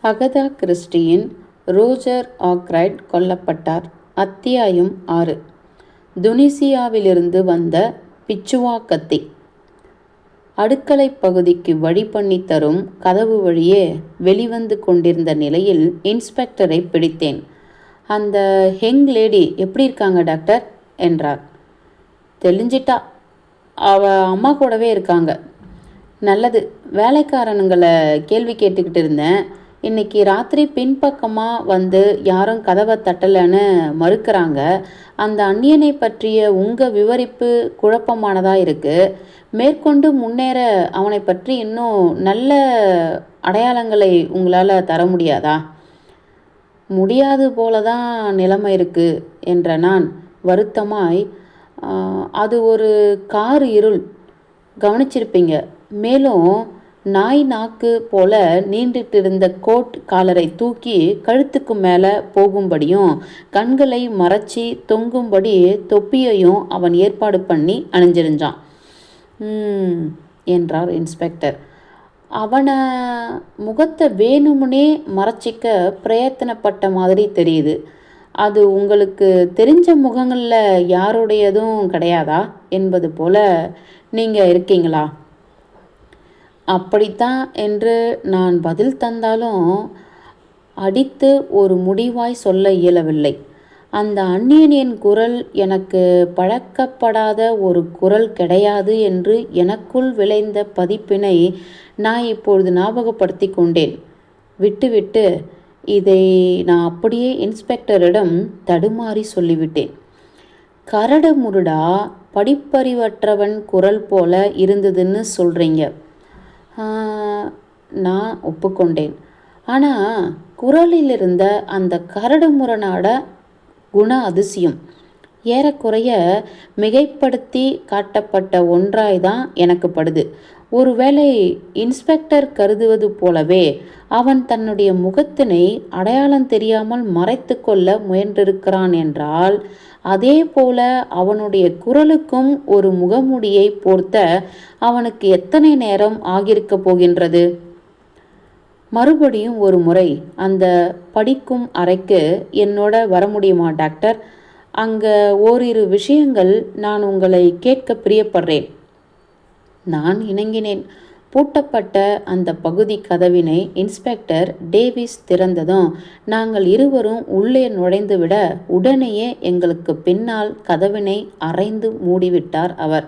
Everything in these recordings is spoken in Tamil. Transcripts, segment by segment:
அகதா கிறிஸ்டியின் ரோஜர் ஆக்ரைட் கொல்லப்பட்டார். அத்தியாயம் 6. துனிசியாவிலிருந்து வந்த பிச்சுவா கத்தி. அடுக்களை பகுதிக்கு வழி பண்ணி தரும் கதவு வழியே வெளிவந்து கொண்டிருந்த நிலையில் இன்ஸ்பெக்டரை பிடித்தேன். அந்த ஹெங் லேடி எப்படி இருக்காங்க டாக்டர் என்றார். தெளிஞ்சிட்டா, அவ அம்மா கூடவே இருக்காங்க. நல்லது. வேலைக்காரனுங்களை கேள்வி கேட்டுக்கிட்டு இருந்தேன். இன்னைக்கு ராத்திரி பின்பக்கமாக வந்து யாரும் கதவை தட்டலைன்னு மறுக்கிறாங்க. அந்த அந்நியனை பற்றிய உங்கள் விவரிப்பு குழப்பமானதாக இருக்குது. மேற்கொண்டு முன்னேற அவனை பற்றி இன்னும் நல்ல அடையாளங்களை உங்களால் தர முடியாதா? முடியாது போல தான் நிலைமை இருக்குது என்ற நான் வருத்தமாய், அது ஒரு கார் இருள், கவனிச்சிருப்பீங்க. மேலும் நாய் நாக்கு போல நீண்டுட்டு இருந்த கோட் காலரை தூக்கி கழுத்துக்கு மேலே போகும்படியும் கண்களை மறைச்சி தொங்கும்படி தொப்பியையும் அவன் ஏற்பாடு பண்ணி அணிஞ்சிருந்தான் என்றார் இன்ஸ்பெக்டர். அவனை முகத்தை வேணுமுனே மறைச்சிக்க பிரயத்தனப்பட்ட மாதிரி தெரியுது. அது உங்களுக்கு தெரிஞ்ச முகங்களில் யாருடையதும் கிடையாதா என்பது போல நீங்கள் இருக்கீங்களா? அப்படித்தான் என்று நான் பதில் தந்தாலும் அடித்து ஒரு முடிவாய் சொல்ல இயலவில்லை. அந்த அந்நியனின் குரல் எனக்கு பழக்கப்படாத ஒரு குரல் கிடையாது என்று எனக்குள் விளைந்த பதிப்பினை நான் இப்பொழுது ஞாபகப்படுத்தி கொண்டேன். விட்டுவிட்டு இதை நான் அப்படியே இன்ஸ்பெக்டரிடம் தடுமாறி சொல்லிவிட்டேன். கரடு முருடா படிப்பறிவற்றவன் குரல் போல இருந்ததுன்னு சொல்கிறீங்க. நான் ஒப்புக்கொண்டேன். ஆனால் குரலில் இருந்த அந்த கரடு முரணாட குண அதிசயம் ஏறக்குறைய மிகைப்படுத்தி காட்டப்பட்ட ஒன்றாய்தான் எனக்கு படுது. ஒருவேளை இன்ஸ்பெக்டர் கருதுவது போலவே அவன் தன்னுடைய முகத்தினை அடையாளம் தெரியாமல் மறைத்து கொள்ள முயன்றிருக்கிறான் என்றால், அதே போல அவனுடைய குரலுக்கும் ஒரு முகமூடியை போர்த்த அவனுக்கு எத்தனை நேரம் ஆகியிருக்க போகின்றது? மறுபடியும் ஒரு முறை அந்த படிக்கும் அறைக்கு என்னோட வர முடியுமா டாக்டர்? அங்கே ஓரிரு விஷயங்கள் நான் உங்களை கேட்க பிரியப்படுறேன். நான் இணங்கினேன். பூட்டப்பட்ட அந்த பகுதி கதவினை இன்ஸ்பெக்டர் டேவிஸ் திறந்ததும் நாங்கள் இருவரும் உள்ளே நுழைந்துவிட உடனேயே எங்களுக்கு பின்னால் கதவினை அரைந்து மூடிவிட்டார் அவர்.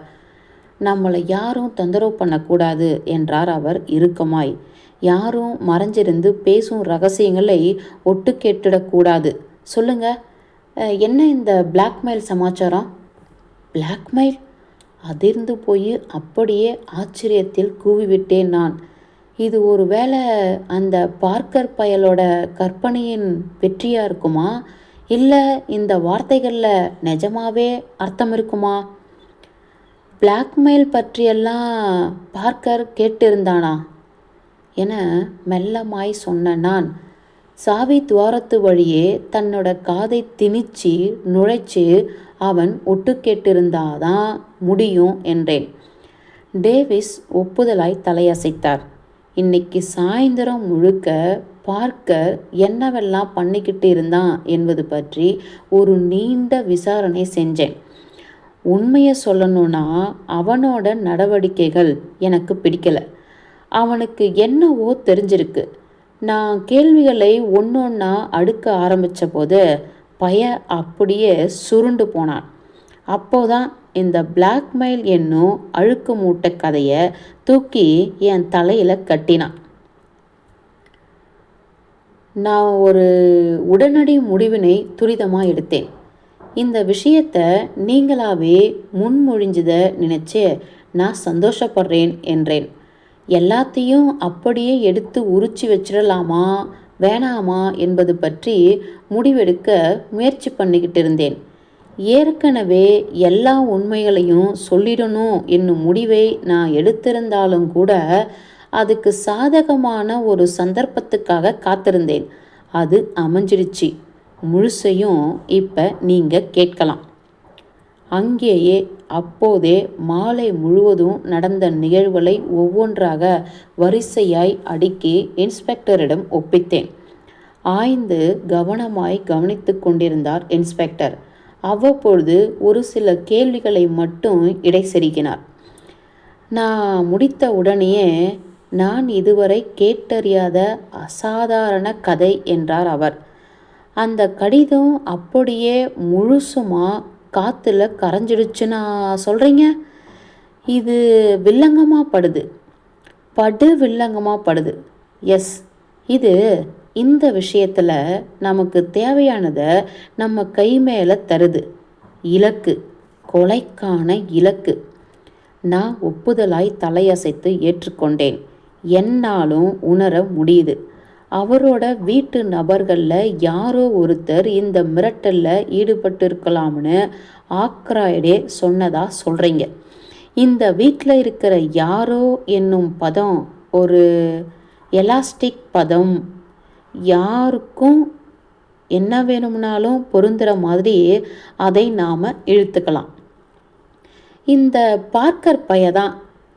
நம்மளை யாரும் தொந்தரவு பண்ணக்கூடாது என்றார் அவர் இறுக்கமாய். யாரும் மறைஞ்சிருந்து பேசும் ரகசியங்களை ஒட்டு கேட்டுடக்கூடாது. சொல்லுங்க, என்ன இந்த பிளாக்மெயில் சமாச்சாரம்? பிளாக்மெயில்? அதிர்ந்து போய் அப்படியே ஆச்சரியத்தில் கூவிவிட்டேன் நான். இது ஒரு வேளை அந்த பார்க்கர் பயலோட கற்பனையின் வெற்றியாக இருக்குமா? இல்லை இந்த வார்த்தைகளில் நிஜமாவே அர்த்தம் இருக்குமா? பிளாக்மெயில் பற்றியெல்லாம் பார்க்கர் கேட்டிருந்தானா என மெல்லமாய் சொன்ன நான், சாவி துவாரத்து வழியே தன்னோட காதை திணிச்சு நுழைச்சு அவன் ஒட்டு கேட்டிருந்தாதான் முடியும் என்றேன். டேவிஸ் ஒப்புதலாய் தலையசைத்தார். இன்னைக்கு சாயந்தரம் முழுக்க பார்க்கர் என்னவெல்லாம் பண்ணிக்கிட்டு இருந்தான் என்பது பற்றி ஒரு நீண்ட விசாரணை செஞ்சேன். உண்மையை சொல்லணும்னா அவனோட நடவடிக்கைகள் எனக்கு பிடிக்கலை. அவனுக்கு என்னவோ தெரிஞ்சிருக்கு. நான் கேள்விகளை ஒன்றொன்னா அடுக்க ஆரம்பித்த போது அப்படியே சுருண்டு போனான். அப்போதான் இந்த பிளாக்மெயில் என்னும் அழுக்கு மூட்டை கதையை தூக்கி என் தலையில் கட்டினான். நான் ஒரு உடனடி முடிவினை துரிதமாக எடுத்தேன். இந்த விஷயத்தை நீங்களாவே முன்மொழிஞ்சதை நினச்சி நான் சந்தோஷப்படுறேன் என்றேன். எல்லாத்தையும் அப்படியே எடுத்து உரிச்சு வச்சிடலாமா வேணாமா என்பது பற்றி முடிவெடுக்க முயற்சி பண்ணிக்கிட்டு இருந்தேன். ஏற்கனவே எல்லா உண்மைகளையும் சொல்லிடணும் என்னும் முடிவை நான் எடுத்திருந்தாலும் கூட அதுக்கு சாதகமான ஒரு சந்தர்ப்பத்துக்காக காத்திருந்தேன். அது அமைஞ்சிடுச்சு. முழுசையும் இப்போ நீங்கள் கேட்கலாம். அங்கேயே அப்போதே மாலை முழுவதும் நடந்த நிகழ்வுகளை ஒவ்வொன்றாக வரிசையாய் அடுக்கி இன்ஸ்பெக்டரிடம் ஒப்பித்தேன். ஆய்ந்து கவனமாய் கவனித்து கொண்டிருந்தார் இன்ஸ்பெக்டர். அவ்வப்பொழுது ஒரு சில கேள்விகளை மட்டும் இடை செருகினார். நான் முடித்த உடனேயே, நான் இதுவரை கேட்டறியாத அசாதாரண கதை என்றார் அவர். அந்த கடிதம் அப்படியே முழுசுமா காற்றுல கரைஞ்சிடுச்சுன்னா சொல்கிறீங்க? இது வில்லங்கமாக படுது, வில்லங்கமாக படுது. எஸ், இது இந்த விஷயத்தில் நமக்கு தேவையானதை நம்ம கை மேலே தருது. இலக்கு, கொலைக்கான இலக்கு. நான் ஒப்புதலாய் தலையசைத்து ஏற்றுக்கொண்டேன். என்னாலும் உணர முடியுது, அவரோட வீட்டு நபர்களில் யாரோ ஒருத்தர் இந்த மிரட்டலில் ஈடுபட்டிருக்கலாம்னு ஆக்ராய்டே சொன்னதா சொல்கிறீங்க. இந்த வீட்டில் இருக்கிற யாரோ என்னும் பதம் ஒரு எலாஸ்டிக் பதம். யாருக்கும் என்ன வேணும்னாலும் பொருந்துகிற மாதிரி அதை நாம் இழுத்துக்கலாம். இந்த பார்க்கர் பையதான்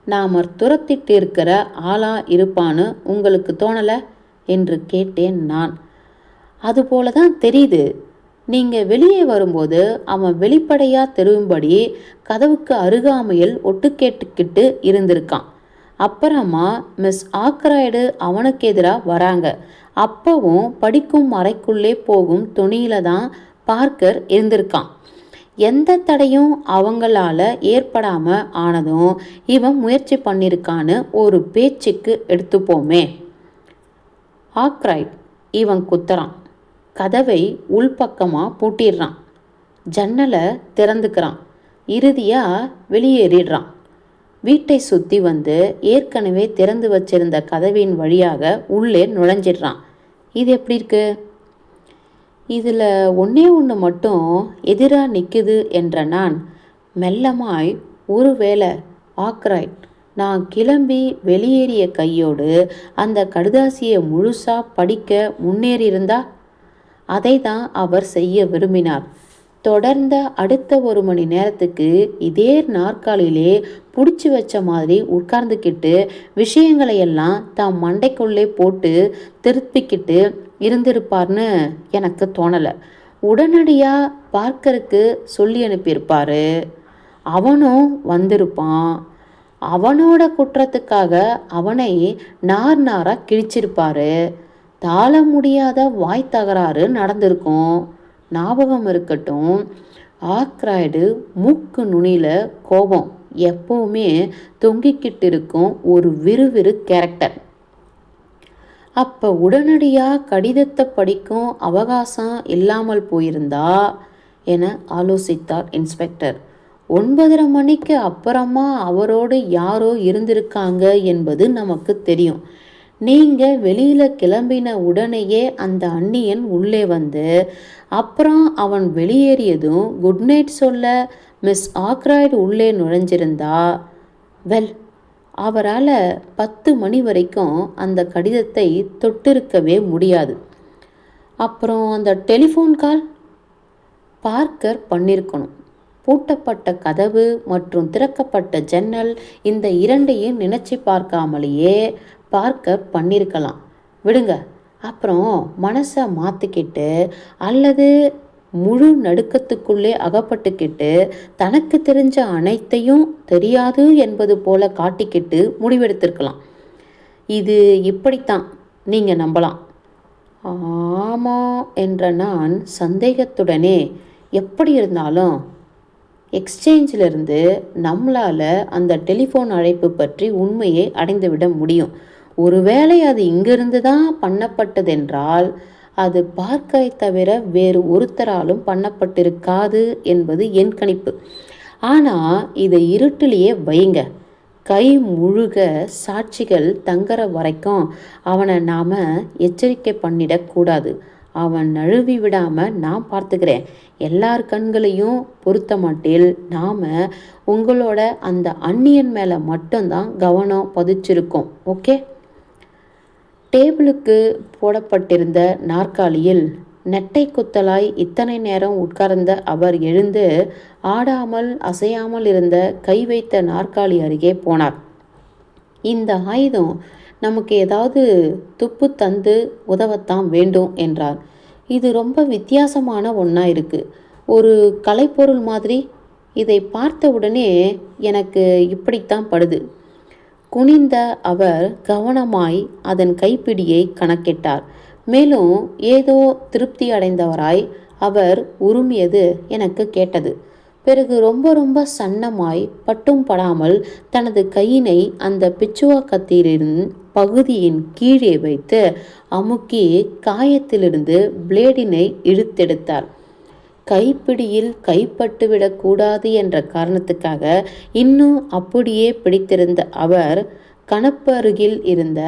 நாம் துரத்திட்டு இருக்கிற ஆளாக இருப்பான்னு உங்களுக்கு தோணலை என்று கேட்டேன் நான். அதுபோல தான் தெரியுது. நீங்கள் வெளியே வரும்போது அவன் வெளிப்படையாக தெரியும்படி கதவுக்கு அருகாமையில் ஒட்டு கேட்டுக்கிட்டு இருந்திருக்கான். அப்புறமா மிஸ் ஆக்ராய்டு அவனுக்கு எதிராக வராங்க. அப்பவும் படிக்கும் அறைக்குள்ளே போகும் துணியில தான் பார்க்கர் இருந்திருக்கான். எந்த தடையும் அவங்களால ஏற்படாமல் ஆனதும் இவன் முயற்சி பண்ணியிருக்கான்னு ஒரு பேச்சுக்கு எடுத்துப்போமே. ஆக்ராய்ட் இவன் குத்துறான், கதவை உள்பக்கமாக பூட்டிடுறான், ஜன்னலை திறந்துக்கிறான், இறுதியாக வெளியேறிடுறான். வீட்டை சுற்றி வந்து ஏற்கனவே திறந்து வச்சிருந்த கதவின் வழியாக உள்ளே நுழைஞ்சிடுறான். இது எப்படி இருக்கு? இதில் ஒன்றே ஒன்று மட்டும் எதிராக நிற்குது என்ற நான் மெல்லமாய், ஒருவேளை ஆக்ராய்ட் நான் கிளம்பி வெளியேறிய கையோடு அந்த கடுதாசியை முழுசாக படிக்க முன்னேறியிருந்தா? அதை தான் அவர் செய்ய விரும்பினார். தொடர்ந்த அடுத்த 1 மணி நேரத்துக்கு இதே நாற்காலிலே பிடிச்சி வச்ச மாதிரி உட்கார்ந்துக்கிட்டு விஷயங்களையெல்லாம் தான் மண்டைக்குள்ளே போட்டு திருப்பிக்கிட்டு இருந்திருப்பார்னு எனக்கு தோணலை. உடனடியாக பார்க்கருக்கு சொல்லி அனுப்பியிருப்பார். அவனும் வந்திருப்பான். அவனோட குற்றத்துக்காக அவனை நார் நாராக கிழிச்சிருப்பார். தாழ முடியாத வாய் தகராறு நடந்திருக்கும். ஞாபகம் இருக்கட்டும், ஆக்ராய்டு மூக்கு நுனியில் கோபம் எப்போவுமே தொங்கிக்கிட்டு இருக்கும் ஒரு விறுவிறு கேரக்டர். அப்போ உடனடியாக கடிதத்தை படிக்கும் அவகாசம் இல்லாமல் போயிருந்தா என ஆலோசித்தார் இன்ஸ்பெக்டர். 9:30 மணிக்கு அப்புறமா அவரோடு யாரோ இருந்திருக்காங்க என்பது நமக்கு தெரியும். நீங்கள் வெளியில் கிளம்பின உடனேயே அந்த அந்நியன் உள்ளே வந்து அப்புறம் அவன் வெளியேறியதும் குட் நைட் சொல்ல மிஸ் ஆக்ராய்டு உள்ளே நுழைஞ்சிருந்தா, வெல், அவரால் 10 மணி வரைக்கும் அந்த கடிதத்தை தொட்டிருக்கவே முடியாது. அப்புறம் அந்த டெலிஃபோன் கால் பார்க்கர் பண்ணியிருக்கணும். பூட்டப்பட்ட கதவு மற்றும் திறக்கப்பட்ட ஜன்னல், இந்த இரண்டையும் நினச்சி பார்க்காமலேயே பார்க்கர் பண்ணியிருக்கலாம். விடுங்க, அப்புறம் மனசை மாற்றிக்கிட்டு அல்லது முழு நடுக்கத்துக்குள்ளே அகப்பட்டுக்கிட்டு தனக்கு தெரிஞ்ச அனைத்தையும் தெரியாது என்பது போல காட்டிக்கிட்டு முடிவெடுத்திருக்கலாம். இது இப்படித்தான் நீங்கள் நம்பலாம். ஆமாம் என்ற நான் சந்தேகத்துடனே, எப்படி இருந்தாலும் எக்ஸ்சேஞ்சிலிருந்து நம்மளால் அந்த டெலிஃபோன் அழைப்பு பற்றி உண்மையை அடைந்துவிட முடியும். ஒருவேளை அது இங்கிருந்து தான் பண்ணப்பட்டதென்றால் அது பார்க்கரை தவிர வேறு ஒருத்தராலும் பண்ணப்பட்டிருக்காது என்பது என் கணிப்பு. ஆனால் இதை இருட்டிலேயே வைங்க. கை முழுக சாட்சிகள் தங்குற வரைக்கும் அவனை நாம் எச்சரிக்கை பண்ணிடக்கூடாது. அவன் நழுவி விடாமல் நான் பார்த்துக்கிறேன். எல்லார் கண்களையும் பொருத்த மாட்டில் நாம் உங்களோட அந்த அந்நியன் மேலே மட்டும்தான் கவனம் பதிச்சிருக்கோம். ஓகே? டேபிளுக்கு போடப்பட்டிருந்த நாற்காலியில் நெட்டை குத்தலாய் இத்தனை நேரம் உட்கார்ந்த அவர் எழுந்து ஆடாமல் அசையாமல் இருந்த கை வைத்த நாற்காலி அருகே போனார். இந்த ஆயுதம் நமக்கு ஏதாவது துப்பு தந்து உதவத்தான் வேண்டும் என்றார். இது ரொம்ப வித்தியாசமான ஒன்றா இருக்குது. ஒரு கலைப்பொருள் மாதிரி. இதை பார்த்த உடனே எனக்கு இப்படித்தான் படுது. குனிந்த அவர் கவனமாய் அதன் கைப்பிடியை கணக்கிட்டார். மேலும் ஏதோ திருப்தி அடைந்தவராய் அவர் உருமியது எனக்கு கேட்டது. பிறகு ரொம்ப ரொம்ப சன்னமாய் பட்டும் படாமல் தனது கையினை அந்த பிச்சுவா கத்தியிலிருந்து பகுதியின் கீழே வைத்து அமுக்கி காயத்திலிருந்து பிளேடினை இழுத்தெடுத்தார். கைப்பிடியில் கைப்பட்டுவிடக்கூடாது என்ற காரணத்துக்காக இன்னும் அப்படியே பிடித்திருந்த அவர் கணப்பு அருகில் இருந்த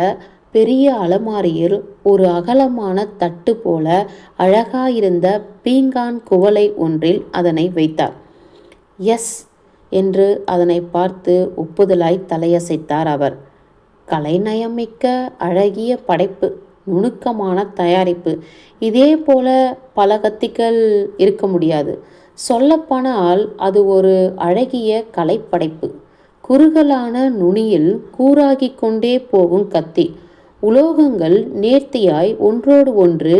பெரிய அலமாரியில் ஒரு அகலமான தட்டு போல அழகாயிருந்த பீங்கான் குவளை ஒன்றில் அதனை வைத்தார். எஸ் என்று அதனை பார்த்து ஒப்புதலாய் தலையசைத்தார் அவர். கலைநயமிக்க அழகிய படைப்பு, நுணுக்கமான தயாரிப்பு. இதே போல பல கத்திகள் இருக்க முடியாது. சொல்லப்போனால் அது ஒரு அழகிய கலைப்படைப்பு. குறுகலான நுனியில் கூராகி கொண்டே போகும் கத்தி. உலோகங்கள் நேர்த்தியாய் ஒன்றோடு ஒன்று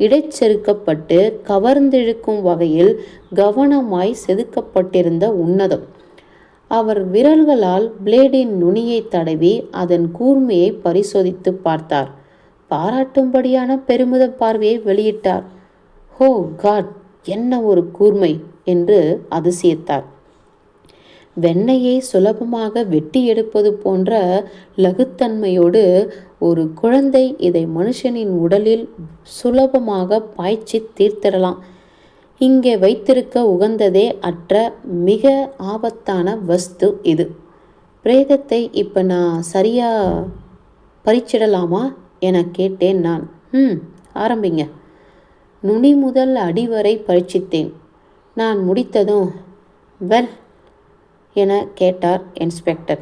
இடைச்செருக்கப்பட்டு கவர்ந்திழுக்கும் வகையில் கவனமாய் செதுக்கப்பட்டிருந்த உன்னதம். அவர் விரல்களால் பிளேடின் நுனியை தடவி அதன் கூர்மையை பரிசோதித்து பார்த்தார். பாராட்டும்படியான பெருமித பார்வையை வெளியிட்டார். ஹோ காட், என்ன ஒரு கூர்மை என்று அதிசயித்தார். வெண்ணெயை சுலபமாக வெட்டி எடுப்பது போன்ற லகுத்தன்மையோடு ஒரு குழந்தை இதை மனுஷனின் உடலில் சுலபமாக பாய்ச்சி தீர்த்திடலாம். இங்கே வைத்திருக்க உகந்ததே அற்ற மிக ஆபத்தான வஸ்து இது. பிரேதத்தை இப்போ நான் சரியா பறிச்சிடலாமா என கேட்டேன் நான். ஆரம்பிங்க. நுனி முதல் அடிவரை பரீட்சித்தேன். நான் முடித்ததும் வெல் என கேட்டார் இன்ஸ்பெக்டர்.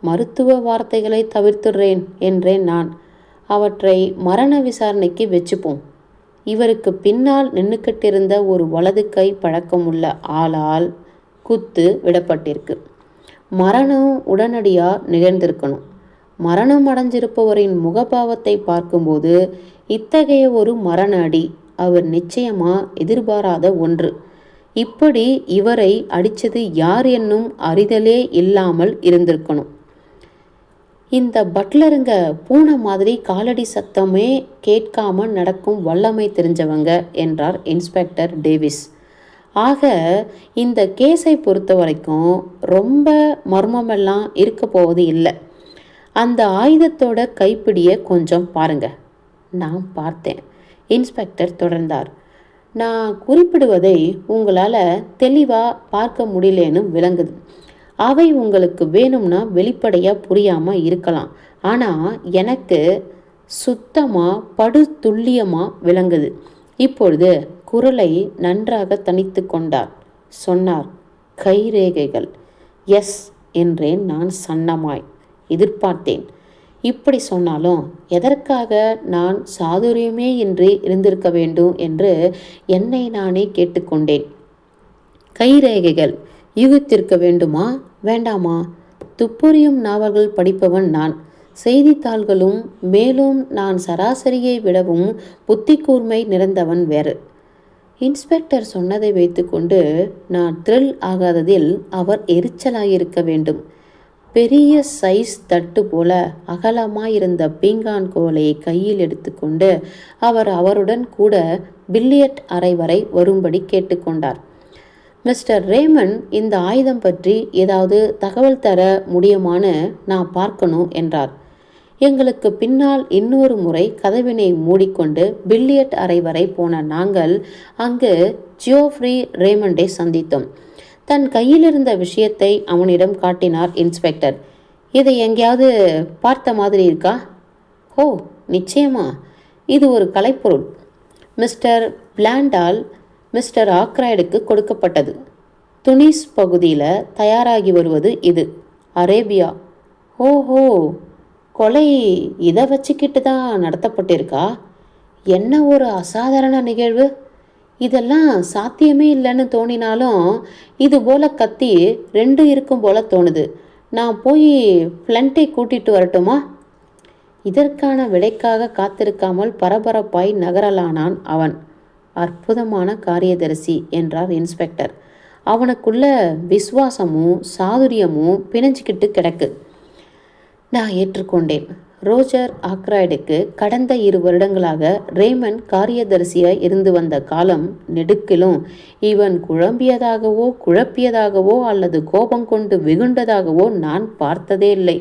மருத்துவ வார்த்தைகளை தவிர்த்துடுறேன் என்றேன் நான். அவற்றை மரண விசாரணைக்கு வச்சுப்போம். இவருக்கு பின்னால் நின்றுக்கிட்டிருந்த ஒரு வலது கை பழக்கமுள்ள ஆளால் குத்து விடப்பட்டிருக்கு. மரணம் உடனடியாக நிகழ்ந்திருக்கணும். மரணம் அடைஞ்சிருப்பவரின் முகபாவத்தை பார்க்கும்போது இத்தகைய ஒரு மரண அடி அவர் நிச்சயமாக எதிர்பாராத ஒன்று. இப்படி இவரை அடித்தது யார் என்னும் அறிதலே இல்லாமல் இருந்திருக்கணும். இந்த பட்லருங்க பூனை மாதிரி காலடி சத்தமே கேட்காம நடக்கும் வல்லமை தெரிஞ்சவங்க என்றார் இன்ஸ்பெக்டர் டேவிஸ். ஆக இந்த கேஸை பொறுத்த வரைக்கும் ரொம்ப மர்மமெல்லாம் இருக்க போவது இல்லை. அந்த ஆயுதத்தோட கைப்பிடியை கொஞ்சம் பாருங்க. நான் பார்த்தேன். இன்ஸ்பெக்டர் தொடர்ந்தார். நான் குறிப்பிடுவதை உங்களால் தெளிவாக பார்க்க முடியலன்னு விளங்குது. அவை உங்களுக்கு வேணும்னா வெளிப்படையாக புரியாமல் இருக்கலாம். ஆனால் எனக்கு சுத்தமாக படு துல்லியமாக விளங்குது. இப்பொழுது குரலை நன்றாக தனித்து கொண்டார். சொன்னார், கைரேகைகள். எஸ் என்றேன் நான் சன்னமாய். எதிர்பார்த்தேன். இப்படி சொன்னாலும் எதற்காக நான் சாதுரியமே இன்றி இருந்திருக்க வேண்டும் என்று என்னை நானே கேட்டுக்கொண்டேன். கைரேகைகள் யூகித்திருக்க வேண்டுமா வேண்டாமா? துப்புரியும் நாவல்கள் படிப்பவன் நான். செய்தித்தாள்களும் மேலும் நான் சராசரியை விடவும் புத்தி கூர்மை நிறைந்தவன் வேறு. இன்ஸ்பெக்டர் சொன்னதை வைத்துக்கொண்டு நான் த்ரில் ஆகாததில் அவர் எரிச்சலாயிருக்க வேண்டும். பெரிய சைஸ் தட்டு போல அகலமாயிருந்த பீங்கான் கோலையை கையில் எடுத்துக்கொண்டு அவர் அவருடன் கூட பில்லியர்ட் அறை வரை வரும்படி கேட்டுக்கொண்டார். மிஸ்டர் ரேமன் இந்த ஆயுதம் பற்றி ஏதாவது தகவல் தர முடியுமான்னு நான் பார்க்கணும் என்றார். எங்களுக்கு பின்னால் இன்னொரு முறை கதவினை மூடிக்கொண்டு பில்லியர்ட் அறை வரை போன நாங்கள் அங்கு ஜியோஃப்ரி ரேமண்டை சந்தித்தோம். தன் கையில் இருந்த விஷயத்தை அவனிடம் காட்டினார் இன்ஸ்பெக்டர். இதை எங்கேயாவது பார்த்த மாதிரி இருக்கா? ஓ, நிச்சயமா. இது ஒரு கலைப்பொருள். மிஸ்டர் பிளாண்டால் மிஸ்டர் ஆக்ராய்டுக்கு கொடுக்கப்பட்டது. துனிஸ் பகுதியில் தயாராகி வருவது இது. அரேபியா. ஓஹோ, கொலை இதை வச்சுக்கிட்டு தான் நடத்தப்பட்டிருக்கா? என்ன ஒரு அசாதாரண நிகழ்வு! இதெல்லாம் சாத்தியமே இல்லைன்னு தோணினாலும் இது போல கத்தி 2 இருக்கும் போல தோணுது. நான் போய் ஃப்ளண்ட்டை கூட்டிட்டு வரட்டுமா? இதற்கான விடைக்காக காத்திருக்காமல் பரபரப்பாய் நகரலானான் அவன். அற்புதமான காரியதரிசி என்றார் இன்ஸ்பெக்டர். அவனுக்குள்ள விசுவாசமும் சாதுரியமும் பிணைஞ்சிக்கிட்டு கிடக்கு. நான் ஏற்றுக்கொண்டேன். ரோஜர் ஆக்ராய்டுக்கு கடந்த 2 வருடங்களாக ரேமன் காரியதரிசியாய் இருந்து வந்த காலம் நெடுக்கிலும் இவன் குழப்பியதாகவோ அல்லது கோபம் கொண்டு வெகுண்டதாகவோ நான் பார்த்ததே இல்லை.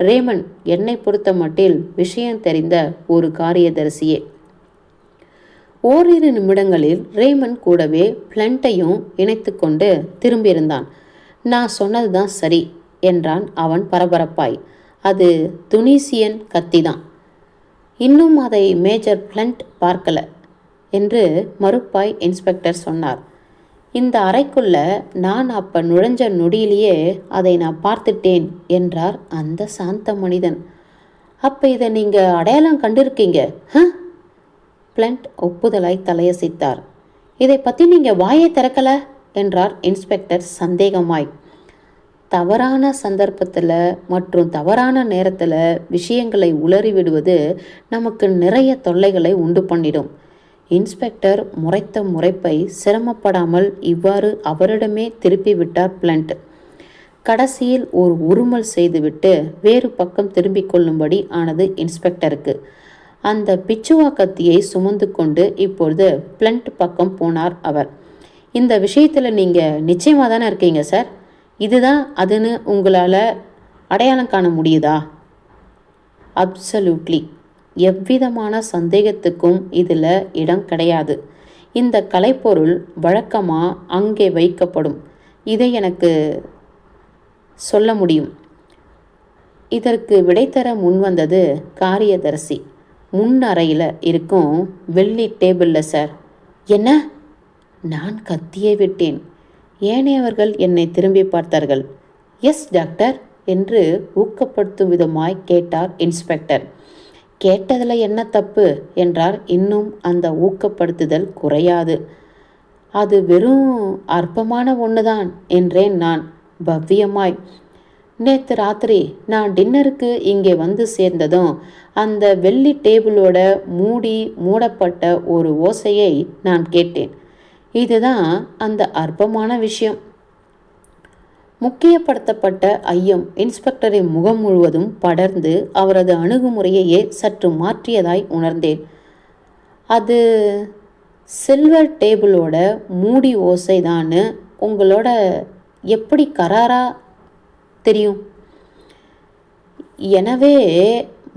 ரேமன் என்னை பொறுத்த மட்டில் விஷயம் தெரிந்த ஒரு காரியதரிசியே. ஓரிரு நிமிடங்களில் ரேமன் கூடவே ஃப்ளண்ட்டையும் இணைத்து கொண்டு திரும்பியிருந்தான். நான் சொன்னதுதான் சரி என்றான் அவன் பரபரப்பாய். அது துனிசியன் கத்திதான். இன்னும் அதை மேஜர் ஃப்ளண்ட் பார்க்கல என்று மறுப்பாய் இன்ஸ்பெக்டர் சொன்னார். இந்த அறைக்குள்ள நான் அப்ப நுழைஞ்ச நொடியிலேயே அதை நான் பார்த்துட்டேன் என்றார் அந்த சாந்த மனிதன். அப்ப இதை நீங்க அடையாளம் கண்டிருக்கீங்க? ஃப்ளண்ட் ஒப்புதலாய் தலையசைத்தார். இதை பத்தி நீங்க வாயை திறக்கல என்றார் இன்ஸ்பெக்டர் சந்தேகமாய். தவறான சந்தர்ப்பத்தில் மற்றும் தவறான நேரத்தில் விஷயங்களை உளறி விடுவது நமக்கு நிறைய தொல்லைகளை உண்டு பண்ணிடும். இன்ஸ்பெக்டர் முறைத்த முறைப்பை சிரமப்படாமல் இவ்வாறு அவரிடமே திருப்பி விட்டார் ஃப்ளண்ட். கடைசியில் ஒரு உருமல் செய்துவிட்டு வேறு பக்கம் திரும்பிக் கொள்ளும்படி ஆனது இன்ஸ்பெக்டருக்கு. அந்த பிச்சுவா கத்தியை சுமந்து கொண்டு இப்பொழுது ஃப்ளண்ட் பக்கம் போனார் அவர். இந்த விஷயத்தில் நீங்கள் நிச்சயமாக தானே இருக்கீங்க சார்? இதுதான் அதுன்னு உங்களால் அடையாளம் காண முடியுதா? அப்சல்யூட்லி. எவ்விதமான சந்தேகத்துக்கும் இதில் இடம் கிடையாது. இந்த கலைப்பொருள் வழக்கமாக அங்கே வைக்கப்படும். இதை எனக்கு சொல்ல முடியும். இதற்கு விடை தர முன்வந்தது காரியதரிசி. முன் அறையில் இருக்கும் வெள்ளி டேபிளில் சார். என்ன? நான் கத்தியே விட்டேன். ஏனையவர்கள் என்னை திரும்பி பார்த்தார்கள். எஸ் டாக்டர் என்று ஊக்கப்படுத்தும் விதமாய் கேட்டார் இன்ஸ்பெக்டர். கேட்டதில் என்ன தப்பு என்றார். இன்னும் அந்த ஊக்கப்படுத்துதல் குறையாது. அது வெறும் அற்பமான ஒன்றுதான் என்றேன் நான் பவ்யமாய். நேற்று ராத்திரி நான் டின்னருக்கு இங்கே வந்து சேர்ந்ததும் அந்த வெள்ளி டேபிளோட மூடப்பட்ட ஒரு ஓசையை நான் கேட்டேன். இதுதான் அந்த அற்பமான விஷயம். முக்கியப்படுத்தப்பட்ட ஐயம் இன்ஸ்பெக்டரின் முகம் முழுவதும் படர்ந்து அவரது அணுகுமுறையையே சற்று மாற்றியதாய் உணர்ந்தேன். அது சில்வர் டேபிளோட மூடி ஓசைதான்னு உங்களோட எப்படி கராரா தெரியும்? எனவே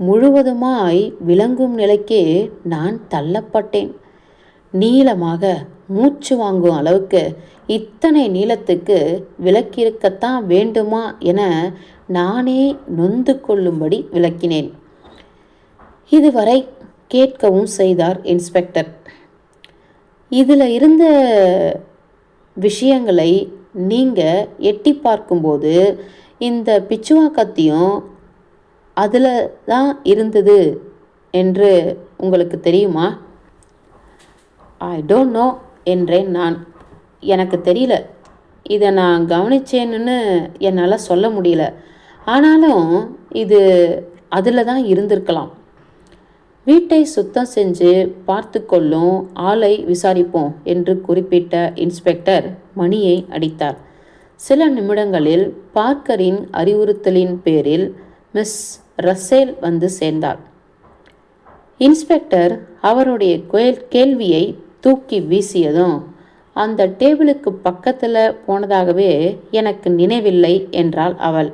முழுவதுமாய் விளங்கும் நிலைக்கு நான் தள்ளப்பட்டேன். நீளமாக மூச்சு வாங்கும் அளவுக்கு இத்தனை நீளத்துக்கு விளக்கியிருக்கத்தான் வேண்டுமா என நானே நொந்து கொள்ளும்படி விளக்கினேன். இதுவரை கேட்கவும் செய்தார் இன்ஸ்பெக்டர். இதில் இருந்த விஷயங்களை நீங்கள் எட்டி பார்க்கும்போது இந்த பிச்சுவா கத்தியும் அதில் தான் இருந்தது என்று உங்களுக்கு தெரியுமா? ஐ டோன்ட் நோ என்றேன் நான். எனக்கு தெரியல. இதை நான் கவனிச்சேன்னு என்னால் சொல்ல முடியல. ஆனாலும் இது அதில் தான் இருந்திருக்கலாம். வீட்டை சுத்தம் செஞ்சு பார்த்து கொள்ளும் ஆளை விசாரிப்போம் என்று குறிப்பிட்ட இன்ஸ்பெக்டர் மணியை அடித்தார். சில நிமிடங்களில் பார்க்கரின் அறிவுறுத்தலின் பேரில் மிஸ் ரசேல் வந்து சேர்ந்தார். இன்ஸ்பெக்டர் அவருடைய கேள்வியை தூக்கி வீசியதும் அந்த டேபிளுக்கு பக்கத்தில் போனதாகவே எனக்கு நினைவில்லை என்றாள் அவள்.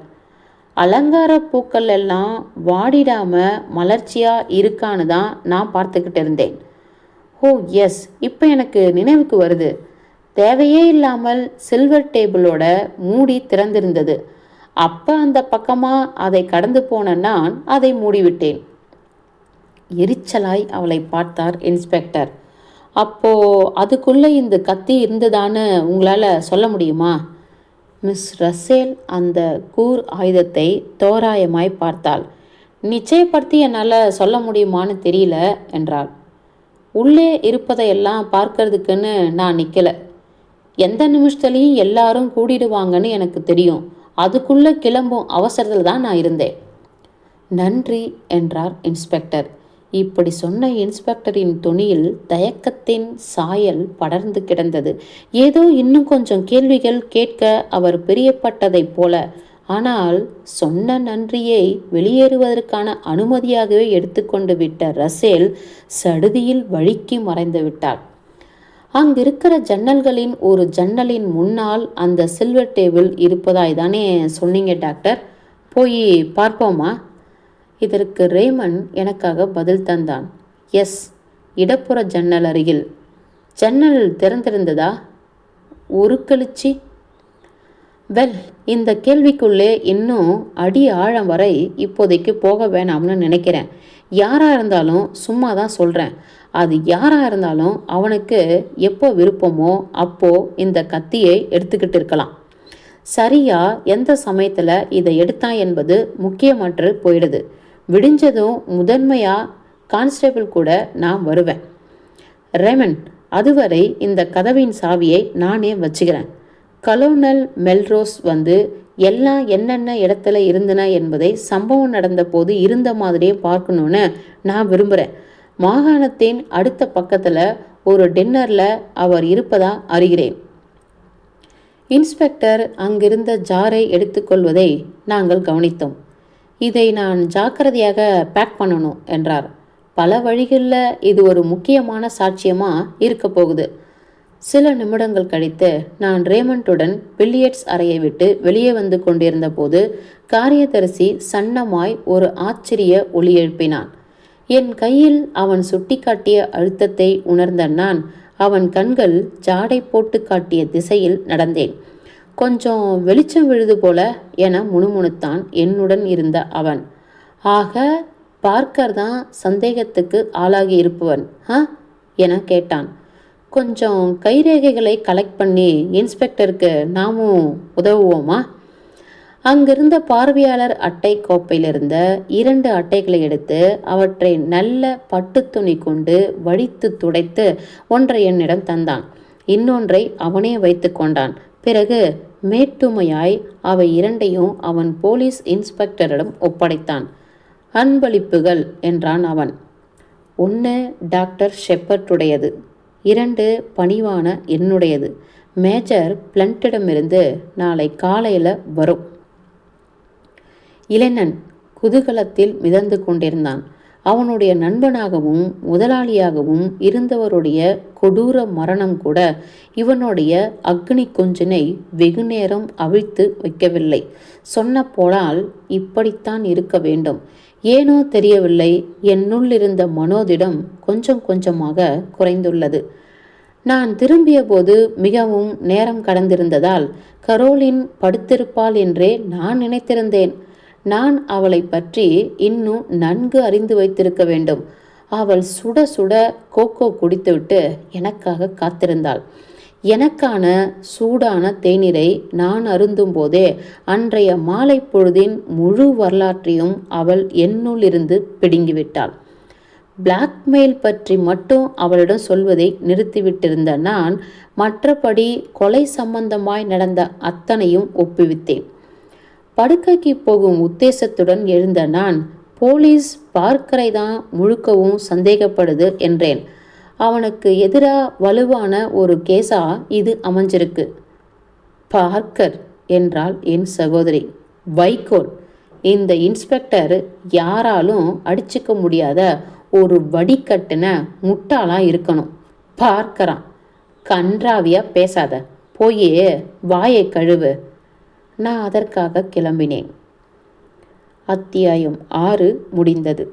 அலங்கார பூக்கள் எல்லாம் வாடிடாமல் மலர்ச்சியாக இருக்கான்னு தான் நான் பார்த்துக்கிட்டு இருந்தேன். ஓ எஸ், இப்போ எனக்கு நினைவுக்கு வருது. தேவையே இல்லாமல் சில்வர் டேபிளோட மூடி திறந்திருந்தது. அப்போ அந்த பக்கமாக அதை கடந்து போன நான் அதை மூடிவிட்டேன். எரிச்சலாய் அவளை பார்த்தார் இன்ஸ்பெக்டர். அப்போ அதுக்குள்ளே இந்த கத்தி இருந்ததான்னு உங்களால் சொல்ல முடியுமா? மிஸ் ரசேல் அந்த கூர் ஆயுதத்தை தோராயமாய் பார்த்தாள். நிச்சயப்படுத்தி என்னால் சொல்ல முடியுமான்னு தெரியல என்றாள். உள்ளே இருப்பதையெல்லாம் பார்க்கறதுக்குன்னு நான் நிற்கலை. எந்த நிமிஷத்துலையும் எல்லாரும் கூடிடுவாங்கன்னு எனக்கு தெரியும். அதுக்குள்ளே கிளம்பும் அவசரத்தில் தான் நான் இருந்தேன். நன்றி என்றார் இன்ஸ்பெக்டர். இப்படி சொன்ன இன்ஸ்பெக்டரின் தொனியில் தயக்கத்தின் சாயல் படர்ந்து கிடந்தது. ஏதோ இன்னும் கொஞ்சம் கேள்விகள் கேட்க அவர் பிரியப்பட்டதைப் போல. ஆனால் சொன்ன நன்றியை வெளியேறுவதற்கான அனுமதியாகவே எடுத்துக்கொண்டு விட்ட ரசேல் சடுதியில் வழுக்கி மறைந்து விட்டார். அங்கிருக்கிற ஜன்னல்களின் ஒரு ஜன்னலின் முன்னால் அந்த சில்வர் டேபிள் இருப்பதாய் தானே சொன்னீங்க டாக்டர்? போய் பார்ப்போமா? இதற்கு ரேமன் எனக்காக பதில் தந்தான். எஸ், இடப்புற ஜன்னல் அருகில். ஜன்னல் திறந்திருந்ததா? ஒரு கழிச்சி. வெல், இந்த கேள்விக்குள்ளே இன்னும் அடி ஆழம் வரை இப்போதைக்கு போக வேணாம்னு நினைக்கிறேன். யாராக இருந்தாலும் சும்மா தான் சொல்கிறேன். அது யாராக இருந்தாலும் அவனுக்கு எப்போ விருப்பமோ அப்போ இந்த கத்தியை எடுத்துக்கிட்டு இருக்கலாம். சரியா எந்த சமயத்தில் இதை எடுத்தான் என்பது முக்கியமற்று போயிடுது. விடிஞ்சதும் முதன்மையாக கான்ஸ்டேபிள் கூட நான் வருவேன். ரேமன், அதுவரை இந்த கதவின் சாவியை நானே வச்சுக்கிறேன். கலோனல் மெல்ரோஸ் வந்து எல்லாம் என்னென்ன இடத்துல இருந்தன என்பதை சம்பவம் நடந்த போது இருந்த மாதிரியே பார்க்கணுன்னு நான் விரும்புகிறேன். மாகாணத்தின் அடுத்த பக்கத்தில் ஒரு டின்னரில் அவர் இருப்பதா அறிகிறேன். இன்ஸ்பெக்டர் அங்கிருந்த ஜாரை எடுத்துக்கொள்வதை நாங்கள் கவனித்தோம். இதை நான் ஜாக்கிரதையாக பேக் பண்ணணும் என்றார். பல வழிகளில் இது ஒரு முக்கியமான சாட்சியமாக இருக்க போகுது. சில நிமிடங்கள் கழித்து நான் ரேமண்டுடன் பில்லியர்ட்ஸ் அறையை விட்டு வெளியே வந்து கொண்டிருந்த போது காரியதரிசி சன்னமாய் ஒரு ஆச்சரிய ஒலி எழுப்பினான். என் கையில் அவன் சுட்டிக்காட்டிய அழுத்தத்தை உணர்ந்த நான் அவன் கண்கள் ஜாடை போட்டு காட்டிய திசையில் நடந்தேன். கொஞ்சம் வெளிச்சம் விழுது போல என முணுமுணுத்தான் என்னுடன் இருந்த அவன். ஆக பார்க்கர் தான் சந்தேகத்துக்கு ஆளாகி இருப்பவன் என கேட்டான். கொஞ்சம் கைரேகைகளை கலெக்ட் பண்ணி இன்ஸ்பெக்டருக்கு நாமும் உதவுவோமா? அங்கிருந்த பார்வையாளர் அட்டை கோப்பையிலிருந்த 2 அட்டைகளை எடுத்து அவற்றை நல்ல பட்டு துணி கொண்டு வடித்து துடைத்து ஒன்றை என்னிடம் தந்தான். இன்னொன்றை அவனே வைத்து கொண்டான். பிறகு மேட்டுமையாய் அவை 2ஐயும் அவன் போலீஸ் இன்ஸ்பெக்டரிடம் ஒப்படைத்தான். அன்பளிப்புகள் என்றான் அவன். 1 டாக்டர் ஷெப்பர்டுடையது, 2 பணிவான என்னுடையது. மேஜர் பிளண்டிடமிருந்து நாளை காலையில் வரும். இளைஞன் குதூகலத்தில் மிதந்து கொண்டிருந்தான். அவனுடைய நண்பனாகவும் முதலாளியாகவும் இருந்தவருடைய கொடூர மரணம் கூட இவனுடைய அக்னி குஞ்சினை வெகு நேரம் அவிழ்த்து வைக்கவில்லை. சொன்ன போனால் இப்படித்தான் இருக்க வேண்டும். ஏனோ தெரியவில்லை, என்னுள் இருந்த மனோதிடம் கொஞ்சம் கொஞ்சமாக குறைந்துள்ளது. நான் திரும்பிய போது மிகவும் நேரம் கடந்திருந்ததால் கரோலின் படுத்திருப்பாள் என்றே நான் நினைத்திருந்தேன். நான் அவளை பற்றி இன்னும் நன்கு அறிந்து வைத்திருக்க வேண்டும். அவள் சுட சுட கோகோ குடித்துவிட்டு எனக்காக காத்திருந்தாள். எனக்கான சூடான தேநீரை நான் அருந்தும் போதே அன்றைய மாலை பொழுதின் முழு வரலாற்றையும் அவள் என்னுள் இருந்து பிடுங்கிவிட்டாள். பிளாக்மெயில் பற்றி மட்டும் அவளிடம் சொல்வதை நிறுத்திவிட்டிருந்த நான் மற்றபடி கொலை சம்பந்தமாய் நடந்த அத்தனையும் ஒப்புவித்தேன். படுக்கைக்கு போகும் உத்தேசத்துடன் எழுந்த நான், போலீஸ் பார்க்கரை தான் முழுக்கவும் சந்தேகப்படுது என்றேன். அவனுக்கு எதிராக வலுவான ஒரு கேஸா இது அமைஞ்சிருக்கு. பார்க்கர் என்றாள் என் சகோதரி. வைக்கோல். இந்த இன்ஸ்பெக்டர் யாராலும் அடிச்சுக்க முடியாத ஒரு வடிகட்டுன முட்டாளா இருக்கணும். பார்க்கறான். கன்றாவியா பேசாத, போயே வாயை கழுவு. நான் அதற்காக கிளம்பினேன். அத்தியாயம் 6 முடிந்தது.